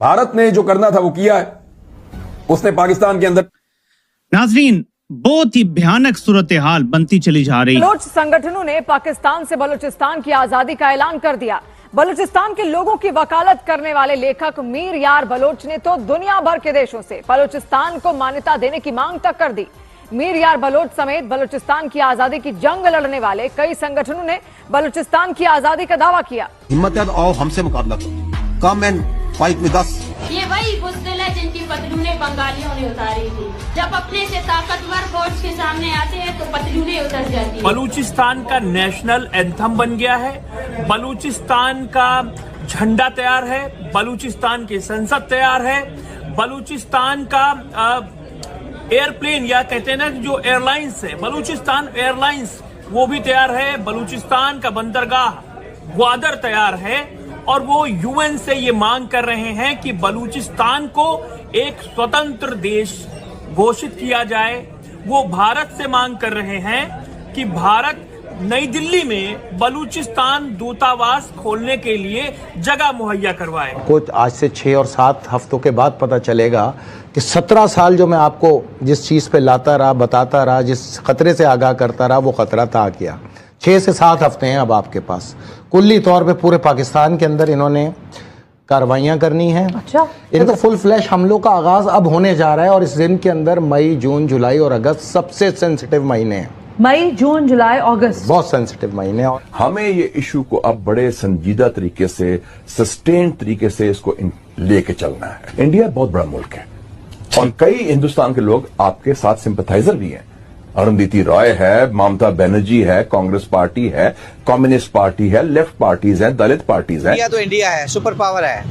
भारत ने जो करना था वो किया है, उसने पाकिस्तान के अंदर। नाजरीन, बहुत ही भयानक सूरत हाल बनती चली जा रही है। बलोच संगठनों ने पाकिस्तान से बलूचिस्तान की आजादी का ऐलान कर दिया। बलूचिस्तान के लोगों की वकालत करने वाले लेखक मीर यार बलोच ने तो दुनिया भर के देशों से बलूचिस्तान को मान्यता देने की मांग तक कर दी। मीर यार बलोच समेत बलूचिस्तान की आजादी की जंग लड़ने वाले कई संगठनों ने बलूचिस्तान की आजादी का दावा किया। हिम्मत है तो आओ हमसे मुकाबला करो, come and fight with us. ये वही बुज़दिल है जिनकी पतलूनें बंगालियों ने उतारी थी। जब अपने से ताकतवर फौज के सामने आते हैं तो पतलूनें उतर जाती हैं। बलूचिस्तान का नेशनल एंथम बन गया है, बलूचिस्तान का झंडा तैयार है, बलूचिस्तान की संसद तैयार है, बलूचिस्तान का एयरप्लेन या कहते हैं ना जो एयरलाइंस है, बलूचिस्तान एयरलाइंस वो भी तैयार है, बलूचिस्तान का बंदरगाह ग्वादर तैयार है। और वो यूएन से ये मांग कर रहे हैं कि बलूचिस्तान को एक स्वतंत्र देश घोषित किया जाए। वो भारत से मांग कर रहे हैं कि भारत नई दिल्ली में बलूचिस्तान दूतावास खोलने के लिए जगह मुहैया करवाए। कुछ आज से 6 और 7 हफ्तों के बाद पता चलेगा कि 17 साल जो मैं आपको जिस चीज़ पे लाता रहा, बताता रहा, जिस खतरे से आगाह करता रहा, वो खतरा था क्या। 6 से 7 हफ्ते हैं अब आपके पास। कुल्ली तौर पे पूरे पाकिस्तान के अंदर इन्होंने कार्रवाइयाँ करनी है। अच्छा, इनका फुल फ्लैश हमलों का आगाज अब होने जा रहा है और इस दिन के अंदर मई, जून, जुलाई और अगस्त सबसे सेंसिटिव महीने हैं। मई, जून, जुलाई, अगस्त बहुत सेंसिटिव महीने। और हमें ये इशू को अब बड़े संजीदा तरीके से, सस्टेन तरीके से इसको लेके चलना है। इंडिया बहुत बड़ा मुल्क है और कई हिंदुस्तान के लोग आपके साथ सिंपथाइजर भी हैं। अरुंधति रॉय है, ममता बनर्जी है, कांग्रेस पार्टी है, कम्युनिस्ट पार्टी है, लेफ्ट पार्टीज हैं, दलित पार्टीज हैं। इंडिया तो इंडिया है, सुपर पावर है,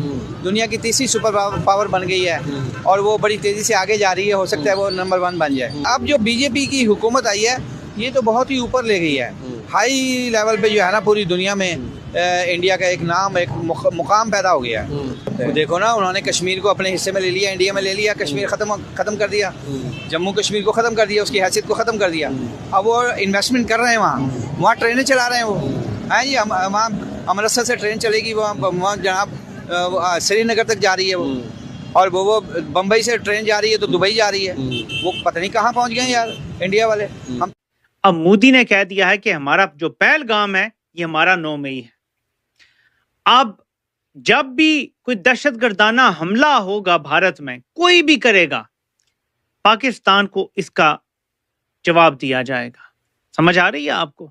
दुनिया की तीसरी सुपर पावर बन गई है और वो बड़ी तेजी से आगे जा रही है। हो सकता है वो नंबर 1 बन जाए। अब जो बीजेपी की हुकूमत आई है ये तो बहुत ही ऊपर ले गई है। हाई लेवल पे जो है ना पूरी दुनिया में इंडिया का एक नाम, एक मुकाम पैदा हो गया है। तो देखो ना, उन्होंने कश्मीर को अपने हिस्से में ले लिया, इंडिया में ले लिया, कश्मीर खत्म कर दिया, जम्मू कश्मीर को खत्म कर दिया, उसकी हैसियत को खत्म कर दिया। अब वो इन्वेस्टमेंट कर रहे हैं, वहाँ ट्रेनें चला रहे हैं वो हैं जी। वहाँ अमृतसर से ट्रेन चलेगी, वहाँ जनाब श्रीनगर तक जा रही है वो, और वो बम्बई से ट्रेन जा रही है तो दुबई जा रही है। वो पता नहीं कहाँ पहुँच गए यार इंडिया वाले। हम अब मोदी ने कह दिया है कि हमारा जो पहलगाम है ये हमारा 9 मई है। अब जब भी कोई दहशतगर्दाना हमला होगा भारत में, कोई भी करेगा, पाकिस्तान को इसका जवाब दिया जाएगा। समझ आ रही है आपको?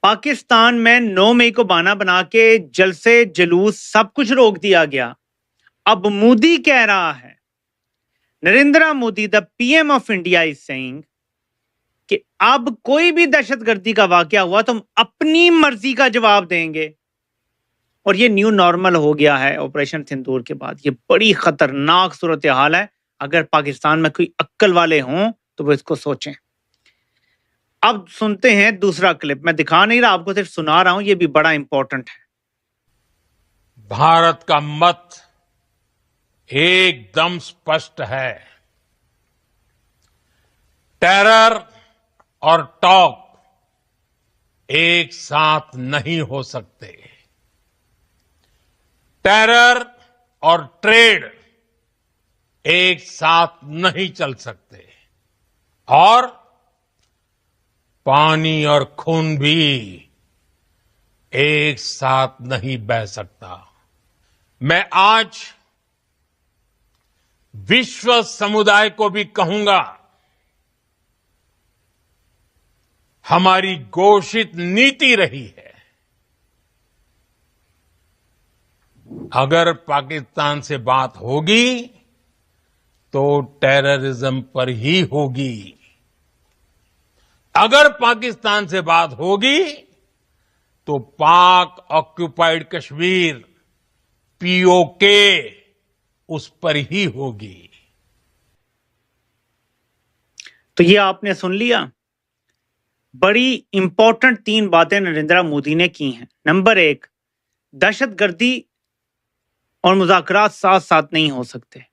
पाकिस्तान में 9 मई को बहाना बना के जलसे जुलूस सब कुछ रोक दिया गया। अब मोदी कह रहा है, Narendra Modi the PM of India is saying कि अब कोई भी दहशतगर्दी का वाकया हुआ तो हम अपनी मर्जी का जवाब देंगे। और ये न्यू नॉर्मल हो गया है ऑपरेशन सिंदूर के बाद। ये बड़ी खतरनाक सूरत हाल है। अगर पाकिस्तान में कोई अक्ल वाले हों तो वो इसको सोचें। अब सुनते हैं दूसरा क्लिप। मैं दिखा नहीं रहा आपको, सिर्फ सुना रहा हूं, ये भी बड़ा इंपॉर्टेंट है। भारत का मत एकदम स्पष्ट है। टेरर और टॉक एक साथ नहीं हो सकते। टेरर और ट्रेड एक साथ नहीं चल सकते और पानी और खून भी एक साथ नहीं बह सकता। मैं आज विश्व समुदाय को भी कहूंगा, हमारी घोषित नीति रही है, अगर पाकिस्तान से बात होगी तो टेररिज्म पर ही होगी। अगर पाकिस्तान से बात होगी तो पाक ऑक्युपाइड कश्मीर पीओके उस पर ही होगी। तो ये आपने सुन लिया। बड़ी इंपॉर्टेंट 3 बातें नरेंद्र मोदी ने की हैं। नंबर 1, दहशतगर्दी और मुज़ाकरात साथ साथ नहीं हो सकते।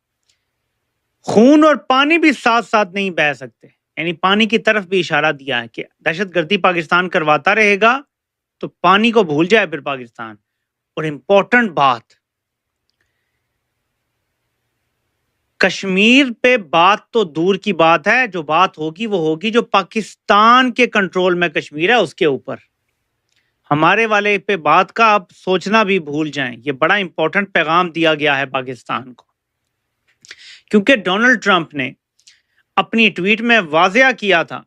खून और पानी भी साथ साथ नहीं बह सकते। यानी पानी की तरफ भी इशारा दिया है कि दहशतगर्दी पाकिस्तान करवाता रहेगा तो पानी को भूल जाए फिर पाकिस्तान। और इंपॉर्टेंट बात, कश्मीर पे बात तो दूर की बात है, जो बात होगी वो होगी जो पाकिस्तान के कंट्रोल में कश्मीर है उसके ऊपर। हमारे वाले पे बात का आप सोचना भी भूल जाएं। ये बड़ा इंपॉर्टेंट पैगाम दिया गया है पाकिस्तान को, क्योंकि डोनाल्ड ट्रंप ने अपनी ट्वीट में वाज़ेह किया था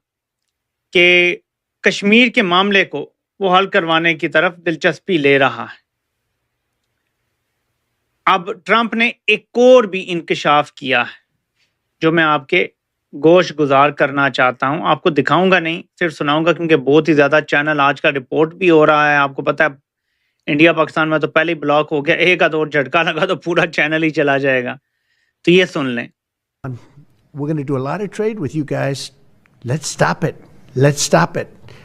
कि कश्मीर के मामले को वो हल करवाने की तरफ दिलचस्पी ले रहा है। अब ट्रंप ने एक और भी इंकशाफ किया है जो मैं आपके गोश गुजार करना चाहता हूं। आपको दिखाऊंगा नहीं, सिर्फ सुनाऊंगा, क्योंकि बहुत ही ज्यादा चैनल आज का रिपोर्ट भी हो रहा है। आपको पता है इंडिया पाकिस्तान में तो पहले ही ब्लॉक हो गया, एक आध और झटका लगा तो पूरा चैनल ही चला जाएगा। तो ये सुन लें। We're going to do a lot of trade with you guys. Let's stop it. Let's stop it.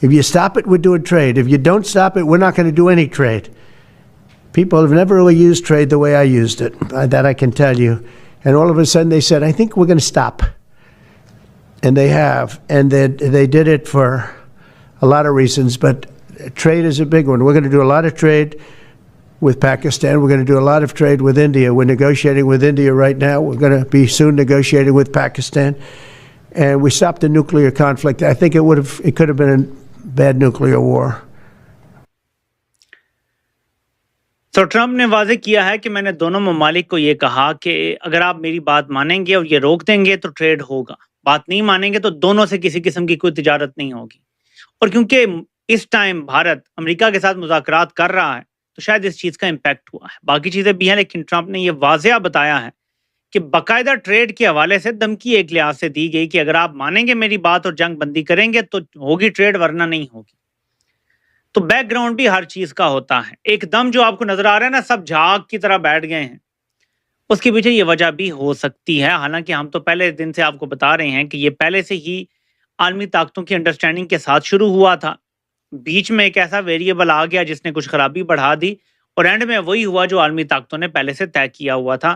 If you stop it, we're doing trade. If you don't stop it, we're not going to do any trade. People have never really used trade the way I used it. That I can tell you. And all of a sudden they said, I think we're going to stop. And they have. And they did it for a lot of reasons, but trade is a big one. We're going to do a lot of trade with Pakistan. We're going to do a lot of trade with India. We're negotiating with India right now. We're going to be soon negotiating with Pakistan. And we stopped the nuclear conflict. I think it could have been a bad nuclear war. तो Trump ने वाज़ेह किया है कि मैंने दोनों ममालिक को ये कहा कि अगर आप मेरी बात मानेंगे और ये रोक देंगे तो ट्रेड होगा, बात नहीं मानेंगे तो दोनों से किसी किस्म की कोई तिजारत नहीं होगी। और क्योंकि इस टाइम भारत अमेरिका के साथ मुज़ाकरात कर रहा है तो शायद इस चीज़ का इम्पैक्ट हुआ है। बाकी चीज़ें भी हैं, लेकिन ट्रंप ने ये वाज़ेह बताया है कि बाकायदा ट्रेड के हवाले से धमकी एक लिहाज से दी गई कि अगर आप मानेंगे मेरी बात और जंग बंदी करेंगे तो होगी ट्रेड, वरना नहीं होगी। तो बैकग्राउंड भी हर चीज का होता है। एकदम जो आपको नजर आ रहा है ना, सब झाग की तरह बैठ गए हैं, उसके पीछे ये वजह भी हो सकती है। हालांकि हम तो पहले दिन से आपको बता रहे हैं कि ये पहले से ही आलमी ताकतों की अंडरस्टैंडिंग के साथ शुरू हुआ था। बीच में एक ऐसा वेरिएबल आ गया जिसने कुछ खराबी बढ़ा दी और एंड में वही हुआ जो आलमी ताकतों ने पहले से तय किया हुआ था।